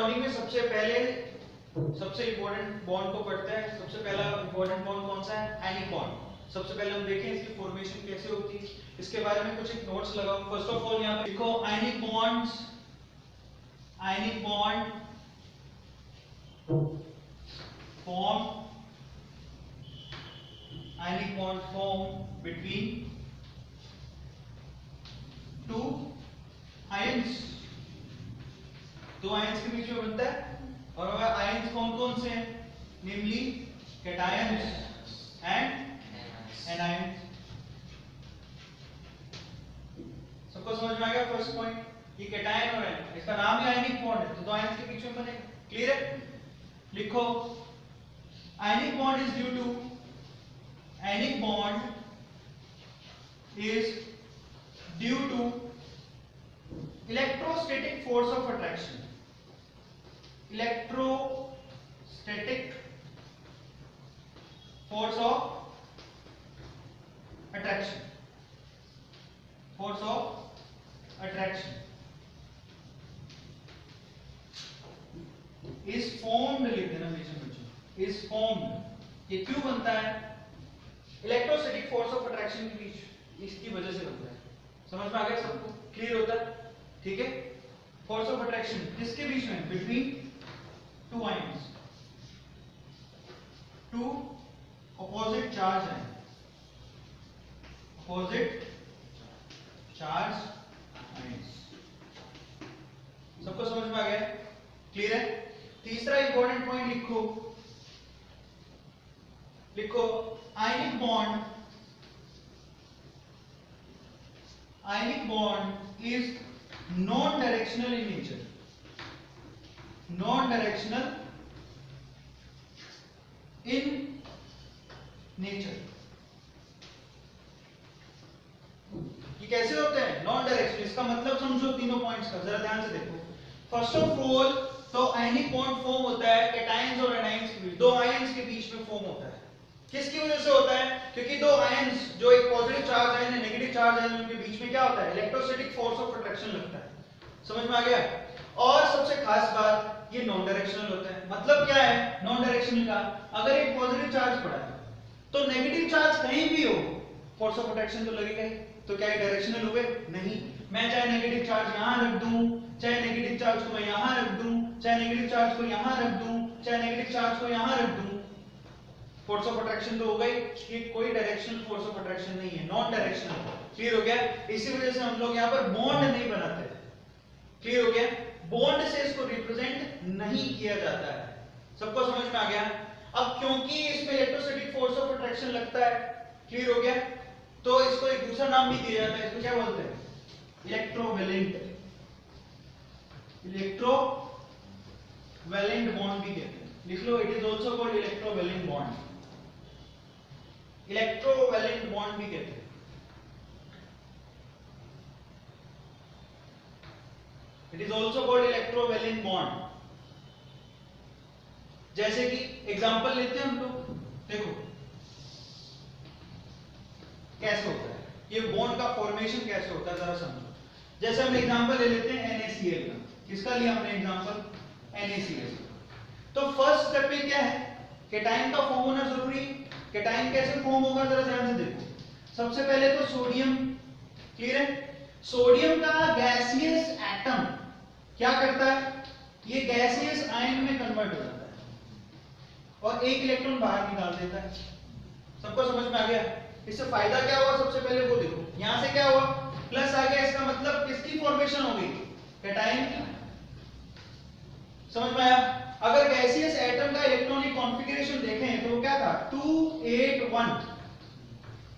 Bonding में सबसे important bond को पढ़ते हैं। सबसे पहला इंपॉर्टेंट बॉन्ड कौन सा है? Ionic bond. सबसे पहले हम देखें इसकी फॉर्मेशन कैसे होती है, इसके बारे में कुछ एक नोट्स लगाओ। फर्स्ट ऑफ ऑल यहाँ पे लिखो ionic bond form between two ions. दो आयंस के बीच में बनता है। और वह आयंस कौन कौन से हैं? नेमली कैटायंस एंड एनायंस। सबको समझ में आ गया फर्स्ट पॉइंट? ये कैटायन और एनायन, इसका नाम ही आयनिक बॉन्ड है, तो दो आयंस के बीच में बने। क्लियर है? लिखो ionic bond is due to electrostatic force of attraction. Electrostatic force of attraction. Is formed, लिख देना हमेशा बच्चों, is formed। ये क्यों बनता है? इलेक्ट्रोस्टैटिक फोर्स ऑफ अट्रैक्शन के बीच, इसकी वजह से बनता है। समझ में आ गया सबको? क्लियर होता है? ठीक है। फोर्स ऑफ अट्रैक्शन किसके बीच में? Between two ions, two opposite charge है, ऑपोजिट चार्ज आयंस। सबको समझ में आ गया? क्लियर है? तीसरा इंपॉर्टेंट पॉइंट लिखो ionic bond is non-directional in nature। non-directional in nature। ये कैसे होते हैं नॉन डायरेक्शनल? इसका मतलब समझो तीनों पॉइंट्स का, जरा ध्यान से देखो। फर्स्ट ऑफ ऑल तो आयनिक बॉन्ड फॉर्म होता है कैटायंस और एनायंस के बीच, दो आयंस के बीच में फॉर्म होता है। किसकी वजह से होता है? क्योंकि दो आयंस जो एक पॉजिटिव चार्ज है और नेगेटिव चार्ज है, उनके बीच में क्या होता है? इलेक्ट्रोस्टैटिक फोर्स ऑफ अट्रैक्शन लगता है। समझ में आ गया? और सबसे खास बात, ये नॉन डायरेक्शनल होता है। मतलब क्या है नॉन डायरेक्शनल का? अगर एक पॉजिटिव चार्ज पड़ा है तो नेगेटिव चार्ज कहीं भी हो, फोर्स ऑफ अट्रैक्शन तो लगेगा ही। तो क्या ये डायरेक्शनल हुए? नहीं। मैं चाहे नेगेटिव चार्ज यहां रख दूं, चाहे नेगेटिव चार्ज को मैं यहां रख दूं, चाहे नेगेटिव चार्ज को यहां रख दूं, चाहे नेगेटिव चार्ज को यहां रख दूं, फोर्स ऑफ अट्रैक्शन तो हो गई। ये कोई डायरेक्शनल फोर्स ऑफ अट्रैक्शन नहीं है, नॉन डायरेक्शनल। क्लियर हो गया? इसी वजह से हम लोग यहाँ पर बॉन्ड नहीं बनाते। क्लियर हो गया? बॉन्ड से इसको रिप्रेजेंट नहीं किया जाता है। सबको समझ में आ गया? अब क्योंकि इसमें इलेक्ट्रोस्टैटिक फोर्स ऑफ अट्रैक्शन लगता है, क्लियर हो गया, तो इसको एक दूसरा नाम भी दिया जाता है। इसको क्या बोलते हैं? इलेक्ट्रोवैलेंट बॉन्ड भी कहते हैं। लिख लो, it is also called electrovalent bond. Electrovalent bond भी कहते हैं। It is also called electrovalent bond. जैसे कि एग्जांपल लेते हैं हम लोग, देखो कैसे होता है ये बॉन्ड का फॉर्मेशन, कैसे होता है जरा समझो। जैसे हम एग्जांपल ले लेते हैं NaCl का। किसका लिया हमने एग्जांपल? NaCl। तो फर्स्ट स्टेप पे क्या है? कैटायन का फॉर्म होना जरूरी। कैटायन कैसे फॉर्म होगा जरा ध्यान से देखो। सबसे पहले तो सोडियम, क्लियर है? सोडियम का गैसियस एटम क्या करता है? ये गैसियस आयन में कन्वर्ट हो जाता है और एक इलेक्ट्रॉन बाहर निकाल देता है। सबको समझ में आ गया? इससे फायदा क्या हुआ? सबसे पहले वो देखो, यहां से क्या हुआ? प्लस आ गया। इसका मतलब किसकी फॉर्मेशन हो गई? कैटायन की। समझ में आया? अगर गैसियस एटम का इलेक्ट्रॉनिक कॉन्फ़िगरेशन देखें तो क्या था? 281।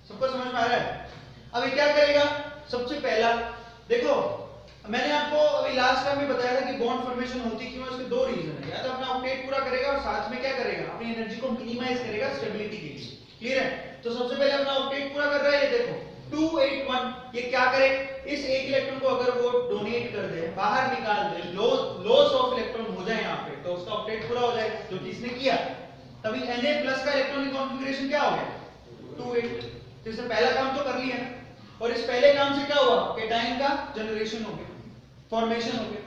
सबको समझ में आ रहा है? अब ये क्या करेगा? सबसे पहला देखो, मैंने आपको अभी लास्ट टाइम में बताया था कि बॉन्ड फॉर्मेशन होती क्यों है। उसके दो रीजन है। या तो अपना ऑक्टेट पूरा करेगा और साथ में क्या करेगा? अपनी एनर्जी को मिनिमाइज करेगा स्टेबिलिटी के लिए। क्लियर है? तो सबसे पहले अपना ऑक्टेट पूरा कर रहा है। ये देखो 281, ये क्या करे? इस एक इलेक्ट्रॉन को अगर वो डोनेट कर दे, बाहर निकाल दे, लॉस ऑफ इलेक्ट्रॉन हो जाए यहाँ पे, तो उसका ऑक्टेट पूरा हो जाएगा, जो कि इसने किया। तभी Na+ का इलेक्ट्रॉनिक कॉन्फ़िगरेशन क्या हो गया? 280। तो इसने पहला काम तो कर लिया, और इस पहले काम से क्या हुआ? कैटायन का जनरेशन हो गया, फॉर्मेशन हो गया।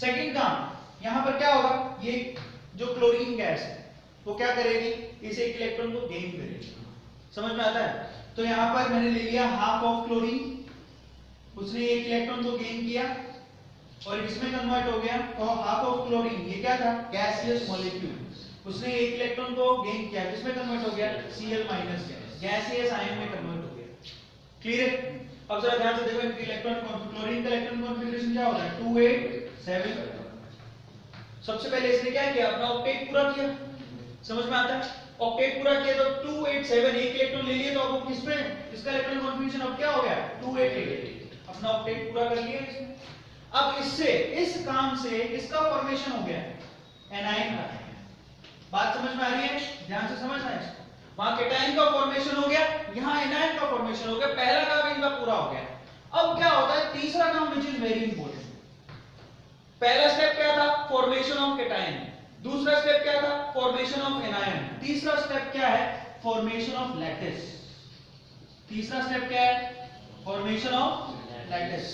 सेकंड काम, यहां पर क्या होगा? ये जो क्लोरीन गैस है वो क्या करेगी, इस एक इलेक्ट्रॉन को गेन करेगी। समझ में आता है? तो यहाँ पर मैंने ले लिया हाफ ऑफ क्लोरीन, उसने एक इलेक्ट्रॉन को गेन किया और इसमें कन्वर्ट हो गया। तो हाफ ऑफ क्लोरीन ये क्या था, गैसियस मॉलिक्यूल, उसने एक इलेक्ट्रॉन को गेन किया, किसमें कन्वर्ट हो गया, Cl- गैस, गैसियस आयन में कन्वर्ट हो गया। क्लियर है? अब जरा ध्यान से देखो इनके इलेक्ट्रॉन, क्लोरीन का इलेक्ट्रॉन कॉन्फ़िगरेशन क्या होता है, 2 8 7। सबसे पहले इसने क्या किया, अपना ऑक्टेट पूरा किया। समझ में आता है? ऑक्टेट पूरा किया तो 2 8 7 एक इलेक्ट्रॉन ले लिए, तो अब किसमें इसका इलेक्ट्रॉन कॉन्फ़िगरेशन अब क्या हो गया, 2 8 8, अपना ऑक्टेट पूरा कर लिया इसने। अब इससे, इस काम से किसका फॉर्मेशन हो गया, एनायन का। बात समझ में आ रही है? ध्यान से समझना है इसको। वहां कैटायन का फॉर्मेशन हो गया, यहां एनायन का फॉर्मेशन हो गया, पहला काम इनका पूरा हो गया। अब क्या होता है, तीसरा काम व्हिच इज वेरी इंपॉर्टेंट। पहला स्टेप क्या था, फॉर्मेशन ऑफ कैटायन, दूसरा स्टेप क्या था, फॉर्मेशन ऑफ एनायन, तीसरा स्टेप क्या है, फॉर्मेशन ऑफ लैटिस। तीसरा स्टेप क्या है, फॉर्मेशन ऑफ लैटिस।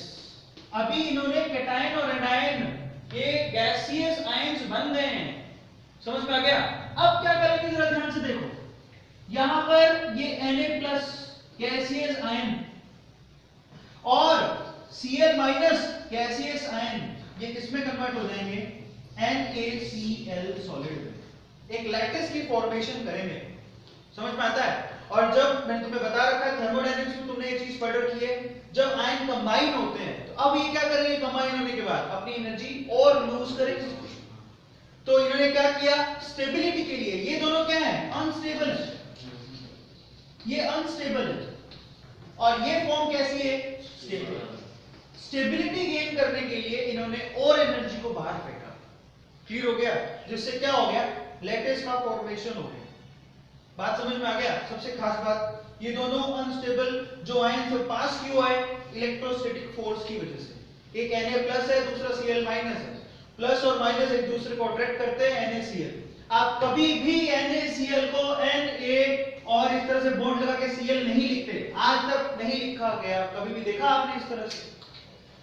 अभी इन्होंने कैटायन और एनायन के गैसियस आयंस बन गए हैं। समझ में आ गया? अब क्या करेंगे जरा ध्यान से देखो, यहां पर ये Na+ गैसियस आयन और Cl- गैसियस आयन ये किसमें कन्वर्ट हो जाएंगे, NaCl सॉलिड में, एक लैटिस की फॉर्मेशन करेंगे। समझ में आता है? और जब मैंने तुम्हें बता रखा है थर्मोडायनेमिक्स में, तुमने ये चीज पढ़ रखी है, जब आयन कंबाइन होते हैं तो अब ये क्या करेंगे, कंबाइन होने के बाद अपनी एनर्जी और लूज करेंगे। तो इन्होंने क्या किया, स्टेबिलिटी के लिए, ये दोनों क्या है, अनस्टेबल है, ये अनस्टेबल है और ये फॉर्म कैसी है, स्टेबल। स्टेबिलिटी गेन करने के लिए इन्होंने और एनर्जी को बाहर फेंका। क्लियर हो गया? जिससे क्या हो गया, लैटिस का फॉर्मेशन हो गया। बात समझ में आ गया? सबसे खास बात, ये दोनों अनस्टेबल जो आयन से पास क्यों आए, इलेक्ट्रोस्टैटिक फोर्स की वजह से। एक Na+ है, दूसरा Cl- है, प्लस और माइनस एक दूसरे को अट्रैक्ट करते हैं, NaCl। आप कभी भी NaCl को Na और इस तरह से बॉन्ड लगा के Cl नहीं लिखते, आज तक नहीं लिखा गया। कभी भी देखा आपने इस तरह से?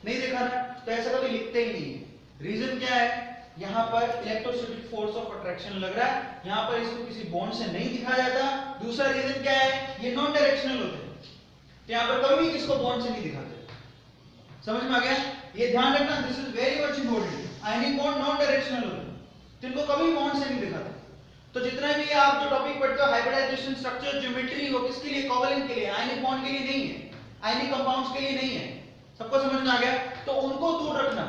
नहीं देखा ना, तो ऐसा कभी लिखते ही नहीं है। रीजन क्या है, यहां पर इलेक्ट्रोस्टैटिक फोर्स ऑफ अट्रैक्शन लग रहा है, यहां पर इसको किसी बॉन्ड से नहीं दिखाया जाता। दूसरा रीजन क्या है, ये नॉन डायरेक्शनल होते हैं, तो यहां पर कभी भी किसको बॉन्ड से नहीं दिखाते। समझ में आ गया? ये ध्यान रखना, this is very much important. Ionic bond non directional होते हैं, तो इनको कभी बॉन्ड से नहीं दिखाते। तो जितना भी आप जो टॉपिक पढ़ते हो, हाइब्रिडाइजेशन, स्ट्रक्चर, ज्योमेट्री, वो किसके लिए, कोवेलेंट के लिए, आयनिक बॉन्ड के लिए नहीं है, आयनिक कंपाउंड्स के लिए नहीं है। सबको समझ में आ गया? तो उनको दूर रखना।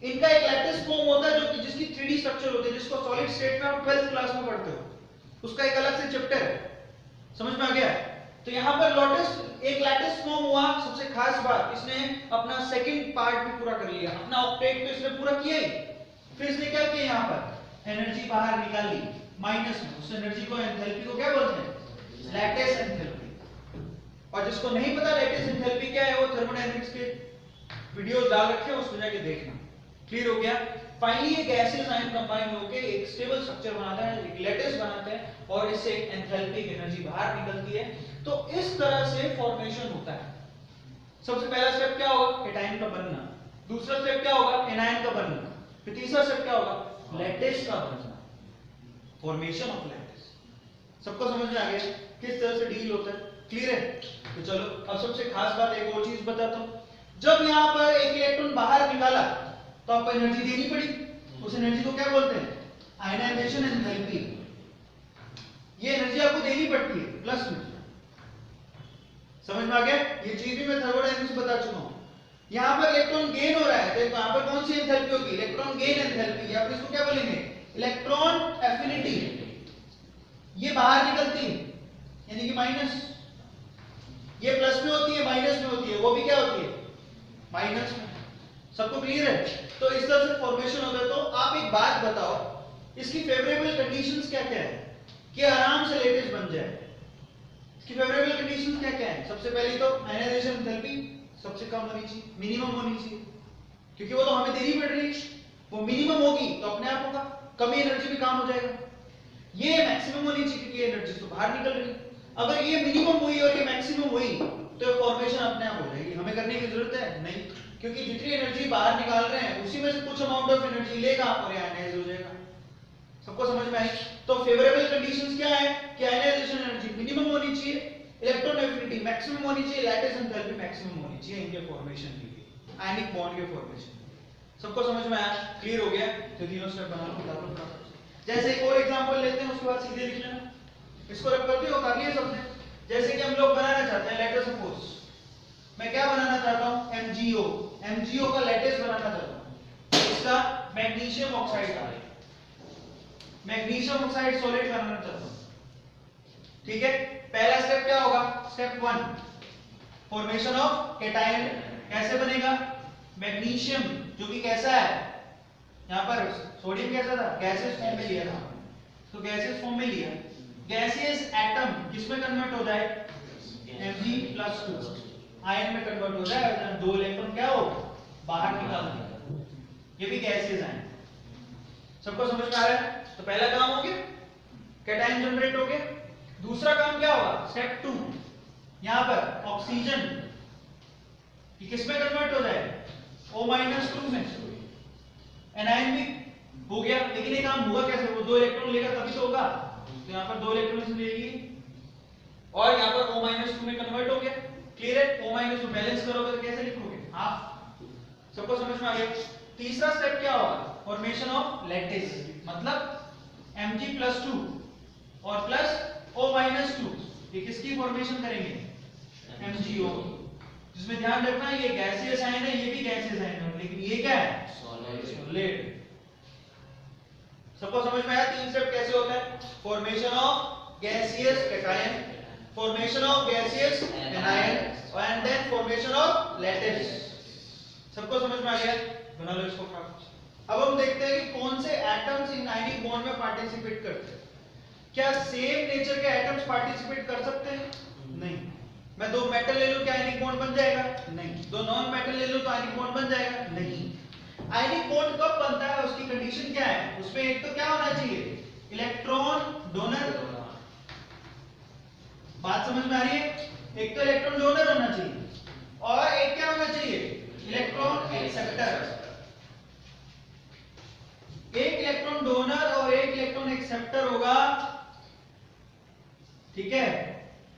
इनका एक लैटिस फॉर्म होता है जो कि जिसकी 3D स्ट्रक्चर होती है, जिसको सॉलिड स्टेट में आप 12th क्लास में पढ़ते हो, उसका एक अलग से चैप्टर है। समझ में आ गया? तो यहां पर एक लैटिस फॉर्म हुआ। सबसे खास बात, इसने अपना सेकंड पार्ट भी पूरा कर लिया, अपना ऑक्टेट तो इसने पूरा किया ही। फिर इसने क्या किया, यहां पर एनर्जी बाहर निकाली माइनस में, उस एनर्जी को, एंथैल्पी को क्या बोलते हैं, लैटिस एंथैल्पी। और जिसको नहीं पता लैटिस एंथैल्पी क्या है, वो थर्मोडायनेमिक्स के वीडियोस डाल रखे हैं, उसको जाके देखना। क्लियर हो गया? फाइनली ये गैसेस आयन कंबाइन होकर एक स्टेबल स्ट्रक्चर बनाता है, एक लैटिस बनाते हैं और इससे एक एंथैल्पिक एनर्जी बाहर निकलती है। तो इस तरह से फॉर्मेशन होता है। सबसे पहला स्टेप क्या होगा, कैटायन का बनना। दूसरा स्टेप क्या होगा, एनायन का बनना। फिर तीसरा स्टेप क्या होगा, लैटिस का बनना, फॉर्मेशन ऑफ लैटिस। सबको समझ में आ गया किस तरह से डील होता है? क्लियर है? तो चलो अब सबसे खास बात एक और चीज बताता हूं। जब यहां पर एक इलेक्ट्रॉन बाहर निकाला तो आपको एनर्जी देनी पड़ी, उस एनर्जी को क्या बोलते हैं, आयनाइजेशन एंथैल्पी। ये एनर्जी आपको देनी पड़ती है प्लस में। समझ में आ गया? ये चीज भी मैं थर्मोडायनेमिक्स बता चुका हूं। यहां पर इलेक्ट्रॉन गेन हो रहा है, तो यहां पर कौन सी एंथैल्पी होगी, इलेक्ट्रॉन गेन एंथैल्पी, या फिर इसको क्या बोलेंगे, इलेक्ट्रॉन एफिनिटी। ये बाहर निकलती है यानी कि माइनस, ये प्लस में होती है, माइनस में होती है, वो भी क्या होती है, माइनस में। सबको क्लियर है? तो इस तरह से फॉर्मेशन होता है। तो आप एक बात बताओ, इसकी फेवरेबल कंडीशंस क्या क्या है कि आराम से लैटिस बन जाए? इसकी फेवरेबल कंडीशंस क्या क्या है? सबसे पहली तो आयनाइजेशन एंथैल्पी सबसे कम होनी चाहिए, मिनिमम होनी चाहिए, क्योंकि वो तो हमें देनी पड़ रही है। वो मिनिमम होगी तो अपने आप होगा, कमी एनर्जी भी काम हो जाएगा। ये मैक्सिमम होनी चाहिए क्योंकि एनर्जी तो बाहर निकल रही है। अगर ये मिनिमम हुई और ये मैक्सिमम हुई तो फॉर्मेशन अपने आप हो जाएगी, हमें करने की जरूरत है नहीं, क्योंकि जितनी एनर्जी बाहर निकाल रहे हैं उसी में से कुछ अमाउंट ऑफ एनर्जी लेगा और आयनाइज हो जाएगा। सबको समझ में आई? तो फेवरेबल कंडीशंस क्या है कि आयनाइजेशन एनर्जी मिनिमम होनी चाहिए, इलेक्ट्रॉन एफिनिटी मैक्सिमम होनी चाहिए, लैटिस एंथैल्पी मैक्सिमम होनी चाहिए इनके फॉर्मेशन के लिए, आयनिक बॉन्ड के फॉर्मेशन। सबको समझ में आया? क्लियर हो गया? तो तीनों स्टेप बना लो फटाफट फटाफट। जैसे एक और एग्जांपल लेते हैं, उसके बाद सीधे लिख लेना, इसको रब कर दियो, कर लिए सबने। जैसे कि हम लोग बनाना चाहते हैं, लेट अस सपोज मैं क्या बनाना चाहता हूं, MgO, MgO का लैटिस बनाना चाहता हूं, इसका मैग्नीशियम ऑक्साइड का, मैग्नीशियम ऑक्साइड सॉलिड बनाना चाहता हूं। ठीक है, पहला स्टेप क्या होगा, स्टेप 1 फॉर्मेशन ऑफ कैटायन। कैसे बनेगा, मैग्नीशियम जो कि कैसा है, यहां पर सोडियम कैसा था, गैसियस फॉर्म में लिया था, तो गैसियस फॉर्म में लिया, गैसियस एटम किसमें कन्वर्ट हो जाए, Mg+2 आयन में कन्वर्ट हो जाए, और दो इलेक्ट्रॉन क्या हो बाहर निकाल दिया, ये भी गैसियस आयन। सबको समझ में आ रहा है? तो पहला काम हो गया, कैटायन जनरेट हो गया। दूसरा काम क्या होगा, स्टेप 2 यहां पर ऑक्सीजन कि किसमें कन्वर्ट हो जाए, O-2 में, एनायन भी हो गया। लेकिन ये काम होगा कैसे, वो दो इलेक्ट्रॉन लेगा तभी तो होगा, तो यहां पर दो इलेक्ट्रॉन लेगी और यहां पर O-2 में कन्वर्ट हो गया। क्लियर है? O-2 बैलेंस करोगे तो कैसे लिखोगे, हाफ। सबको समझ में आ गया? तीसरा स्टेप क्या होगा, फॉर्मेशन ऑफ लैटिस, मतलब Mg+2 और प्लस O-2, ये किसकी फॉर्मेशन करेंगे, MgO, जिसमें ध्यान रखना ये गैसियस आयन है, ये भी गैसियस आयन है, लेकिन ये क्या है, सॉलिड। सबको समझ में आया तीन स्टेप कैसे होता है, formation of gaseous cation, formation of gaseous anion, and then formation of lattice. सबको समझ में आ गया? बना लो इसको फटाफट। अब हम देखते हैं कि कौन से एटम्स इन आयनिक बॉन्ड में पार्टिसिपेट करते हैं। क्या सेम नेचर के एटम्स पार्टिसिपेट कर सकते हैं? नहीं। मैं दो मेटल ले लूं क्या आयनिक बॉन्ड बन जाएगा? नहीं। दो नॉन मेटल ले लूं तो आयनिक बॉन्ड बन जाएगा? नहीं। आयनिक बॉन्ड कब बनता है, उसकी कंडीशन क्या है, उसमें एक तो क्या होना चाहिए, इलेक्ट्रॉन डोनर। बात समझ में आ रही है? एक तो इलेक्ट्रॉन डोनर होना चाहिए और एक क्या होना चाहिए, इलेक्ट्रॉन एक्सेप्टर। एक इलेक्ट्रॉन डोनर और एक इलेक्ट्रॉन एक्सेप्टर होगा, ठीक है,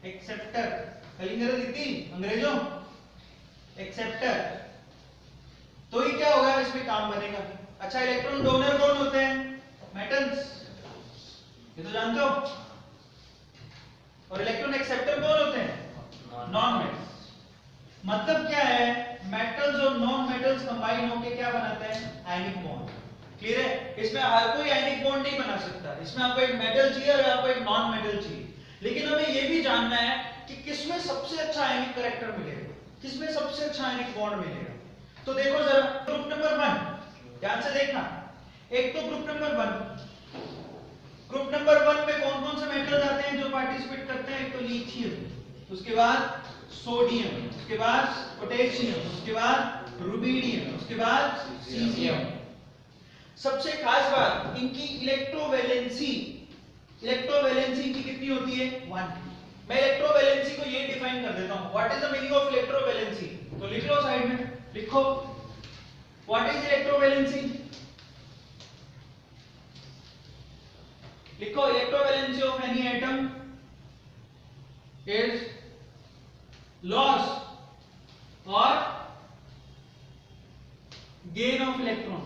एक्सेप्टर, कलिंगर लिखती अंग्रेजों, एक्सेप्टर, तो ये क्या होगा, इसमें काम बनेगा। अच्छा, इलेक्ट्रॉन डोनर कौन होते हैं, मेटल्स, ये तो जानते हो, और इलेक्ट्रॉन एक्सेप्टर कौन होते हैं, नॉन मेटल्स। मतलब क्या है, मेटल्स और नॉन मेटल्स कंबाइन होकर क्या बनाते हैं, आयनिक बॉन्ड। क्लियर है? इसमें हर कोई आयनिक बॉन्ड नहीं बना सकता, इसमें आपको एक मेटल चाहिए और आपको एक नॉन मेटल चाहिए। लेकिन हमें यह भी जानना है कि किसमें सबसे अच्छा आयनिक कैरेक्टर मिलेगा, किसमें सबसे अच्छा आयनिक बॉन्ड मिलेगा। तो देखो जरा, ग्रुप नंबर 1 ध्यान से देखना। एक तो ग्रुप नंबर 1, ग्रुप नंबर 1 में कौन कौन से मेटल्स आते हैं जो पार्टिसिपेट करते हैं, एक तो लिथियम, उसके बाद सोडियम, उसके बाद पोटेशियम, उसके बाद रुबिडियम, उसके बाद सीजियम। सबसे खास बात, इनकी इलेक्ट्रोवैलेंसी, इलेक्ट्रोवैलेंसी की कितनी होती है, 1। मैं इलेक्ट्रोवैलेंसी को ये डिफाइन कर देता हूं, what is the meaning of electrovalency, तो लिख लो साइड में, लिखो व्हाट इज इलेक्ट्रोवैलेंसी, लिखो electrovalency of any atom is loss और गेन ऑफ इलेक्ट्रॉन।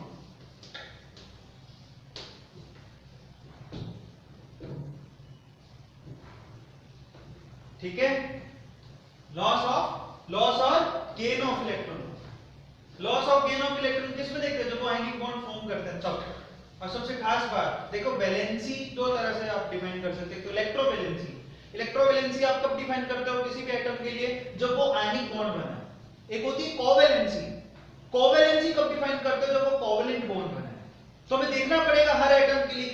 ठीक है, लॉस और gain of electron. Loss of gain of electron किस में देखते हैं, जब वो आयनिक बॉन्ड फॉर्म करते हैं तब। और सबसे खास बात देखो, वैलेंसी दो तरह से आप डिफाइन कर सकते हैं, तो इलेक्ट्रोवैलेंसी, इलेक्ट्रोवैलेंसी आप कब डिफाइन करते हो किसी भी एटम के लिए, जब वो आयनिक बॉन्ड बना है। एक होती है कोवैलेंसी, कोवैलेंसी कब डिफाइन करते हो, जब वो कोवैलेंट बॉन्ड बना है। तो हमें देखना पड़ेगा हर एटम के लिए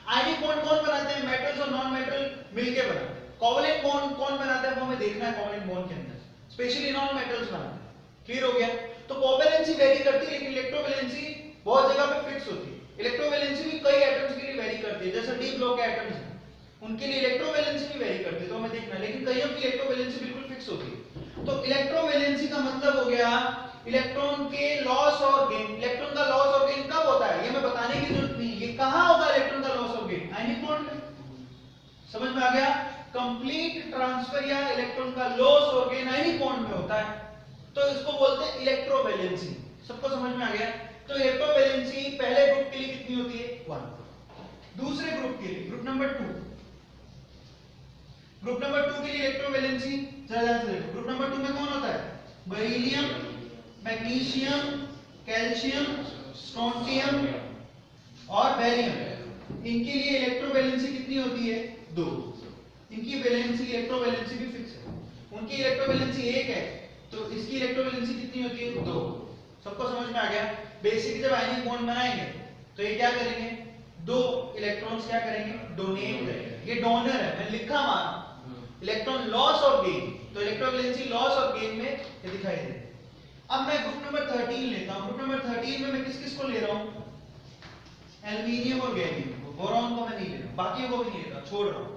आयनिक बॉन्ड कौन बनाते हैं, मेटल्स और नॉन मेटल मिलकर बनाते हैं। कोवैलेंट बॉन्ड कौन बनाता है वो हमें देखना है, कोवैलेंट बॉन्ड के अंदर स्पेशली नॉन मेटल्स बनाते हैं। क्लियर हो गया? तो कोवैलेंसी वेरी करती है, लेकिन इलेक्ट्रोवैलेंसी बहुत जगह पे फिक्स होती है। इलेक्ट्रोवैलेंसी भी कई एटम्स के लिए वेरी करती है, जैसे डी ब्लॉक के एटम्स हैं, उनके लिए इलेक्ट्रोवैलेंसी भी वेरी करती है, तो हमें देखना है, लेकिन कईयों की इलेक्ट्रोवैलेंसी बिल्कुल फिक्स होती है। तो इलेक्ट्रोवैलेंसी का मतलब हो गया इलेक्ट्रॉन के लॉस और गेन। इलेक्ट्रॉन का लॉस और गेन कब होता है, ये हमें बताने की जरूरत नहीं, ये कहां होगा इलेक्ट्रॉन का लॉस और समझ में आ गया? कंप्लीट ट्रांसफर या इलेक्ट्रॉन का लॉस और गेन आयनिक बॉन्ड में होता है, तो इसको बोलते हैं इलेक्ट्रोवैलेंसी। सबको समझ में आ गया? तो इलेक्ट्रोवैलेंसी पहले ग्रुप के लिए कितनी होती है? 1। दूसरे ग्रुप के लिए, ग्रुप नंबर 2 के लिए इलेक्ट्रोवैलेंसी जरा ध्यान से देखो। ग्रुप नंबर 2 में कौन होता है? बेरिलियम, मैग्नीशियम, कैल्शियम, स्ट्रोंटियम और बेरियम। इनके लिए इलेक्ट्रोवैलेंसी कितनी होती है? 2। इनकी वैलेंसी, इलेक्ट्रोवैलेंसी भी फिक्स है। उनकी इलेक्ट्रोवैलेंसी 1 है, तो इसकी इलेक्ट्रोवैलेंसी कितनी होती है? 2। सबको समझ में आ गया? बेसिकली जब आयनिक बॉन्ड बनाएंगे तो ये क्या करेंगे? 2 इलेक्ट्रॉन्स क्या करेंगे? डोनेट करेंगे। ये डोनर है, मैंने लिखा माना इलेक्ट्रॉन लॉस और गेन, तो इलेक्ट्रोवैलेंसी लॉस और गेन में ये दिखाई दे। अब मैं ग्रुप नंबर 13 लेता हूं। ग्रुप नंबर 13 में मैं किस किस को ले रहा हूं? एल्युमिनियम और गैलियम को। बोरॉन को मैं नहीं ले रहा, बाकी को भी नहीं ले रहा, छोड़ रहा हूं।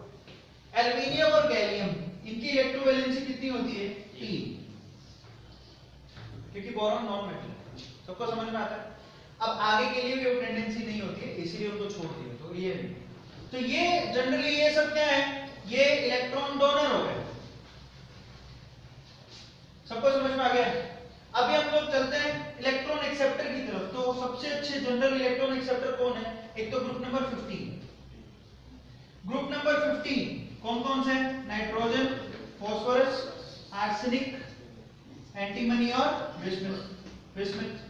एल्युमिनियम और गैलियम, इनकी इलेक्ट्रोवैलेंसी कितनी होती है? 3, क्योंकि बोरॉन नॉन मेटल है। सबको समझ में आता है? अब आगे के लिए भी वो टेंडेंसी नहीं होती है, इसीलिए उनको छोड़ दिया। तो ये नहीं। तो ये जनरली ये सब क्या है? ये इलेक्ट्रॉन डोनर हो गए। सबको समझ में आ गया? अभी हम लोग चलते हैं इलेक्ट्रॉन एक्सेप्टर की तरफ। तो सबसे अच्छे जनरल इलेक्ट्रॉन एक्सेप्टर कौन है? एक तो ग्रुप नंबर 15। ग्रुप नंबर 15 कौन कौन से हैं? नाइट्रोजन, फास्फोरस, आर्सेनिक, एंटीमनी और बिस्मथ।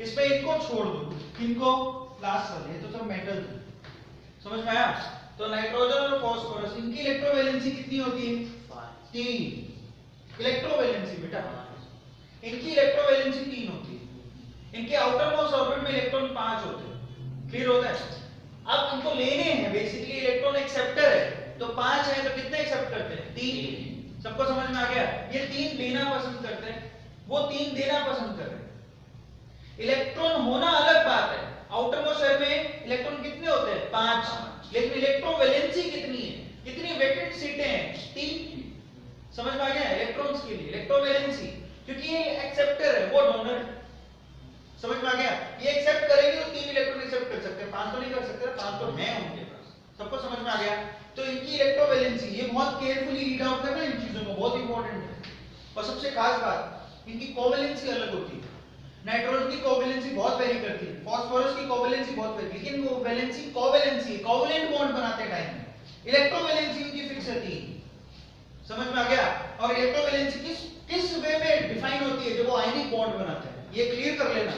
इसमें इनको छोड़ दो। किनको? लास्ट वाले, ये तो सब मेटल। समझ में आया? तो नाइट्रोजन और फास्फोरस, इनकी इलेक्ट्रोवैलेंसी कितनी होती है? 3 इलेक्ट्रोवैलेंसी बेटा। इनकी इलेक्ट्रोवैलेंसी 3 होती है। इनके आउटर मोस्ट ऑर्बिट में इलेक्ट्रॉन 5 होते हैं। क्लियर होता है? अब इनको लेने हैं, बेसिकली इलेक्ट्रॉन एक्सेप्टर है, तो 5 है तो कितने एक्सेप्ट करते हैं? 3। सबको समझ में आ गया? ये 3 लेना पसंद करते हैं, वो 3 देना पसंद कर रहे हैं। इलेक्ट्रॉन होना अलग बात है। आउटर मोस्ट शेल में इलेक्ट्रॉन कितने होते हैं? 5। लेकिन इलेक्ट्रोवैलेंसी कितनी है? कितनी वैकेंट सीटें हैं? 3। समझ में आ गया? इलेक्ट्रॉन्स के लिए इलेक्ट्रोवैलेंसी, क्योंकि ये एक्सेप्टर है, वो डोनर है। समझ में आ गया? ये एक्सेप्ट करेंगे तो 3 इलेक्ट्रॉन एक्सेप्ट कर सकते हैं, 5 तो नहीं कर सकते, 5 तो है उनके पास। सबको समझ में आ गया? तो इनकी इलेक्ट्रोवैलेंसी, ये बहुत केयरफुली रीड आउट करना इन चीजों को, बहुत इंपॉर्टेंट है। और सबसे खास बात, इनकी कोवैलेंसी अलग होती है। नाइट्रोजन की कोवैलेंसी बहुत वेरी करती है, फास्फोरस की कोवैलेंसी बहुत वेरी, लेकिन वो वैलेंसी कोवैलेंसी कोवैलेंट बॉन्ड बनाते टाइम में इलेक्ट्रोवैलेंसी इनकी फिक्स रहती है। समझ में आ गया? और इलेक्ट्रोवैलेंसी किस वे में डिफाइन होती है? जब वो आयनिक बॉन्ड बनाते हैं। ये क्लियर कर लेना,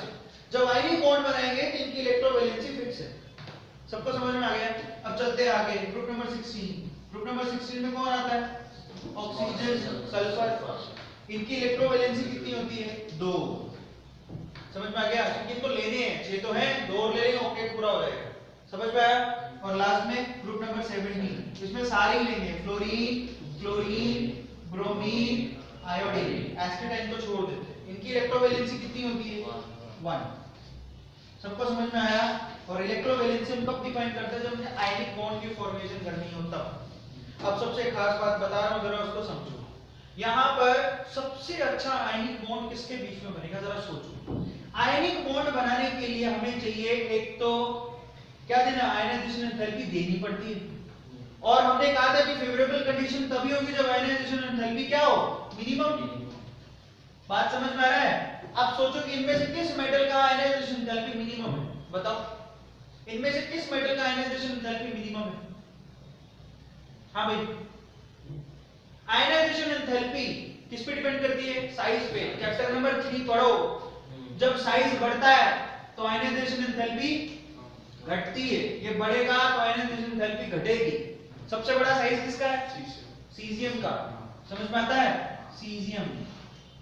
जब आयनिक बॉन्ड बनाएंगे तो इनकी इलेक्ट्रोवैलेंसी फिक्स है। सबको समझ में आ गया? अब चलते हैं आगे। Group number 16। ग्रुप नंबर 16 में कौन आता है? Oxygen, sulphur. इनकी इलेक्ट्रोवैलेंसी कितनी होती है? 2। समझ में आ गया? क्योंकि इनको लेने हैं, 6 तो हैं, 2 और ले लेंगे, ओके पूरा हो जाएगा। समझ में आया? और लास्ट में ग्रुप नंबर 17, इसमें सारे ही लेंगे, fluorine, chlorine, bromine, iodine. Astatine को छोड़ देते हैं। इनकी इलेक्ट्रोवैलेंसी कितनी होती है? 1। सबको समझ में आया? और इलेक्ट्रोवैलेंसी हम कब डिफाइन करते हैं? जब हमें आयनिक बॉन्ड की फॉर्मेशन करनी हो तब। अब सबसे खास बात बता रहा हूं, जरा उसको समझो। यहां पर सबसे अच्छा आयनिक बॉन्ड किसके बीच में बनेगा? जरा सोचो। आयनिक बॉन्ड बनाने के लिए हमें चाहिए एक तो क्या देना? आयनाइजेशन एंथैल्पी देनी पड़ती है। और हमने कहा था कि फेवरेबल कंडीशन तभी होगी जब आयनाइजेशन एंथैल्पी क्या हो? मिनिमम। बात समझ में आ रहा है? अब सोचो कि इनमें से किस मेटल का आयनाइजेशन एंथैल्पी मिनिमम है? बताओ, इनमें से किस मेटल का आयनाइजेशन एंथैल्पी मिनिमम है? हाँ भाई, आयनाइजेशन एंथैल्पी किस पे डिपेंड करती है? साइज पे। चैप्टर नंबर 3 पढ़ो। जब साइज बढ़ता है तो आयनाइजेशन एंथैल्पी घटती है, ये बढ़ेगा तो आयनाइजेशन एंथैल्पी घटेगी। सबसे बड़ा साइज किसका है? सीजियम का। समझ में आता है? सीजियम।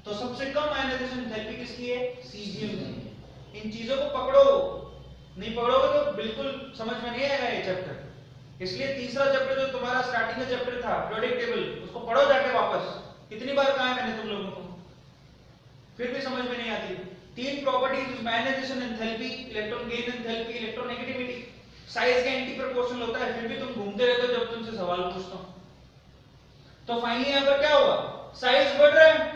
तो सबसे कम आयनाइजेशन एंथैल्पी किसकी है? सीजियम की। इन चीजों को पकड़ो, नहीं पकड़ोगे तो बिल्कुल समझ में नहीं आएगा ये चैप्टर। इसलिए तीसरा चैप्टर जो तुम्हारा स्टार्टिंग का चैप्टर था, पीरियोडिक टेबल, उसको पढ़ो जाके वापस। कितनी बार कहा है मैंने तुम लोगों को, फिर भी समझ में नहीं आती। 3 properties, ionization enthalpy, electron gain enthalpy, electronegativity. Size का एंटी प्रोपोर्शनल होता है, फिर भी तुम घूमते रहते हो जब तुमसे सवाल पूछता हूं। तो फाइनली यहां पर क्या हुआ? साइज बढ़ रहा है।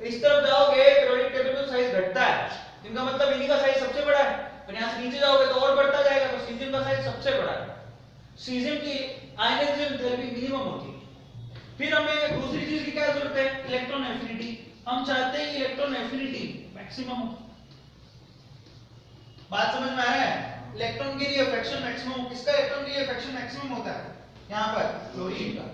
इस तरफ जाओगे पीरियोडिक टेबल में साइज घटता है, इनका मतलब इन्हीं का साइज सबसे बड़ा है। और यहां से नीचे जाओगे तो और बढ़ता जाएगा, तो सीजियम का साइज सबसे बड़ा है। सीजियम की आयनाइजेशन एंथैल्पी मिनिमम होती है। फिर हमें दूसरी चीज की क्या जरूरत है, इलेक्ट्रॉन एफिनिटी। हम चाहते हैं इलेक्ट्रॉन एफिनिटी मैक्सिमम हो। बात समझ में आ रहा है? इलेक्ट्रॉन के लिए फ्रैक्शन मैक्सिमम, किसका इलेक्ट्रॉन के लिए फ्रैक्शन मैक्सिमम होता है? यहाँ पर क्लोरीन का।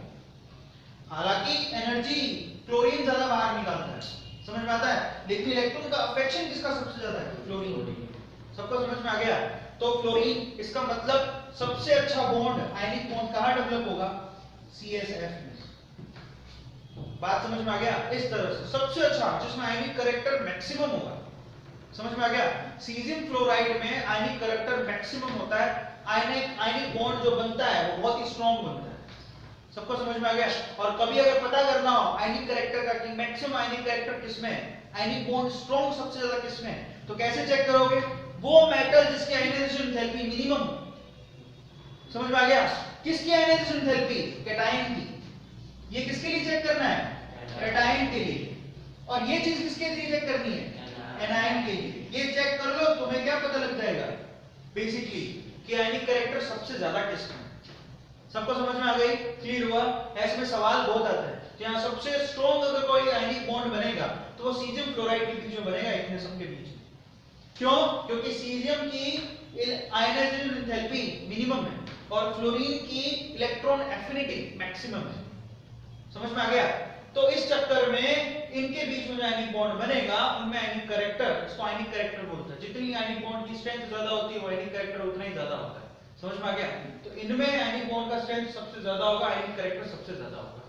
हालांकि एनर्जी क्लोरीन ज्यादा बाहर निकालता है, समझ में आता है, लेकिन इलेक्ट्रॉन का अफेक्शन किसका सबसे ज्यादा है? क्लोरीन। सबको समझ में आ गया? तो क्लोरीन, इसका मतलब सबसे अच्छा बॉन्ड, आयनिक बॉन्ड कहां डेवलप होगा? CSF में। बात समझ में आ गया? इस तरह से सबसे अच्छा जिसमें आयनिक कैरेक्टर मैक्सिमम होगा, समझ में आ गया? सीजियम फ्लोराइड में आयनिक कैरेक्टर मैक्सिमम होता है, आयनिक बॉन्ड जो बनता है वो बहुत ही स्ट्रांग बनता है। सबको समझ में आ गया? और कभी अगर पता करना हो आयनिक कैरेक्टर का कि मैक्सिमम आयनिक कैरेक्टर किसमें है, आयनिक बॉन्ड स्ट्रांग सबसे ज्यादा किसमें है, तो कैसे चेक करोगे? वो मेटल जिसकी आयनाइजेशन एंथैल्पी मिनिमम। समझ में आ गया? किसकी आयनाइजेशन एंथैल्पी? कैटायन की। ये किसके लिए चेक करना है? कैटायन के लिए। और ये चीज किसके लिए चेक करनी है? एनायन के लिए। ये चेक कर लो, तुम्हें क्या पता लग जाएगा बेसिकली कि आयनिक कैरेक्टर सबसे ज्यादा किसमें है। सबको समझ में आ गई? क्लियर हुआ? ऐसे में सवाल बहुत आता है कि यहाँ सबसे स्ट्रॉन्ग अगर कोई आयनिक बॉन्ड बनेगा तो वो सीजियम क्लोराइड के बीच में बनेगा, इग्नेशियम के बीच में। क्यों? क्योंकि सीजियम की आयनाइजेशन एंथैल्पी मिनिमम है और फ्लोरीन की इलेक्ट्रॉन एफिनिटी मैक्सिमम है। समझ में आ गया? तो इस चक्कर में इनके बीच में जो आयनिक बॉन्ड बनेगा उनमें आयनिक कैरेक्टर, इसको आयनिक कैरेक्टर बोलते हैं। जितनी आयनिक बॉन्ड की स्ट्रेंथ ज्यादा होती है वो आयनिक कैरेक्टर उतना ही ज्यादा होता है। समझ में आ गया? तो इनमें आयनिक बॉन्ड का स्ट्रेंथ सबसे ज्यादा होगा, आयनिक कैरेक्टर सबसे ज्यादा होगा।